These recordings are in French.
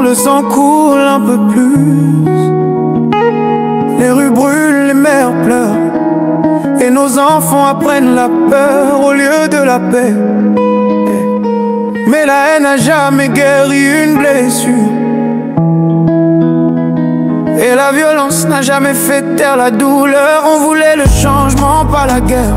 le sang coule un peu plus. Les rues brûlent, les mères pleurent, et nos enfants apprennent la peur au lieu de la paix. Mais la haine n'a jamais guéri une blessure, et la violence n'a jamais fait taire la douleur. On voulait le changement, pas la guerre.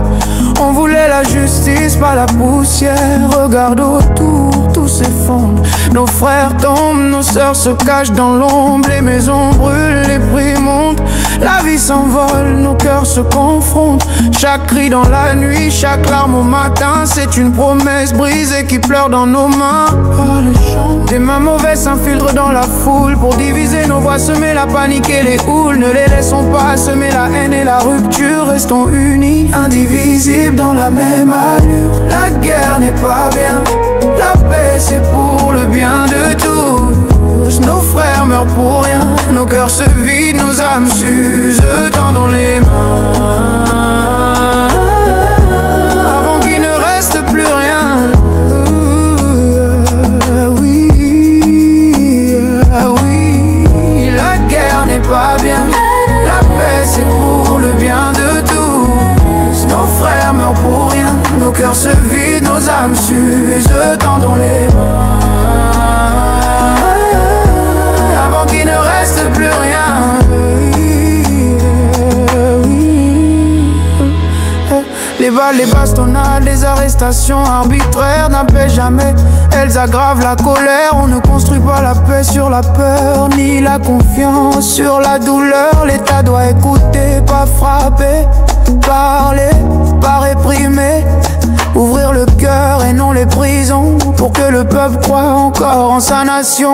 On voulait la justice, pas la poussière. Regarde autour, tout s'effondre. Nos frères tombent, nos sœurs se cachent dans l'ombre. Les maisons brûlent, les prix montent. La vie s'envole, nos cœurs se confrontent. Chaque cri dans la nuit, chaque larme au matin, c'est une promesse brisée qui pleure dans nos mains. Des mains mauvaises s'infiltrent dans la foule pour diviser nos voix, semer la panique et les houles. Ne les laissons pas semer la haine et la rupture. Restons unis, indivisibles dans la même allure. La guerre n'est pas bien, la paix c'est pour le bien de tous. Nos frères meurent pour rien, nos cœurs se vident, nos âmes s'usent. Tendons les mains avant qu'il ne reste plus rien. Oui, la guerre n'est pas bien, la paix c'est pour le bien de tous. Nos frères meurent pour rien, nos cœurs se vident, nos âmes s'usent. Tendons les mains avant qu'il ne reste plus rien. Les balles, les bastonnades, les arrestations arbitraires n'apaisent jamais, elles aggravent la colère. On ne construit pas la paix sur la peur, ni la confiance sur la douleur. L'État doit écouter, pas frapper, parler, pas réprimer. Ouvrir le cœur et non les prisons, pour que le peuple croie encore en sa nation.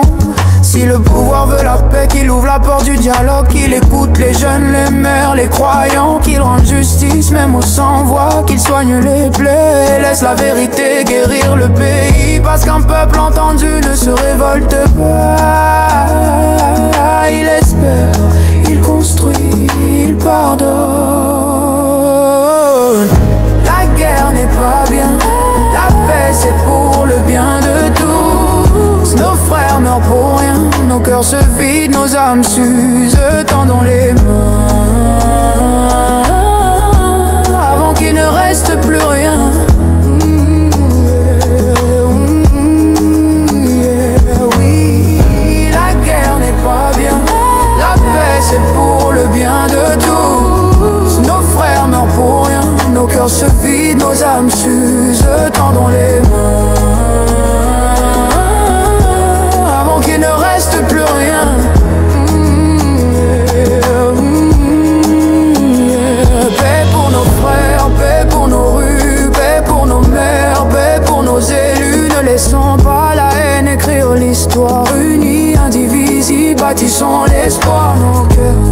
Si le pouvoir veut la paix, qu'il ouvre la porte du dialogue, qu'il écoute les jeunes, les mères, les croyants, qu'il rende justice même aux sans-voix, qu'il soigne les plaies et laisse la vérité guérir le pays. Parce qu'un peuple entendu ne se révolte pas. Il espère, il construit, il pardonne. La guerre n'est pas bien, la paix c'est pour le bien de tous. Nos frères meurent pour rien, nos cœurs se vident, nos âmes s'usent. Tendons les mains avant qu'il ne reste plus rien. Oui, la guerre n'est pas bien, la paix c'est pour le bien de tous. Nos frères meurent pour rien, nos cœurs se vident, nos âmes s'usent. Tendons les mains avant qu'il ne reste plus rien. Paix pour nos frères, paix pour nos rues, paix pour nos mères, paix pour nos élus. Ne laissons pas la haine écrire l'histoire. Unis, indivisibles, bâtissons l'espoir. Nos cœurs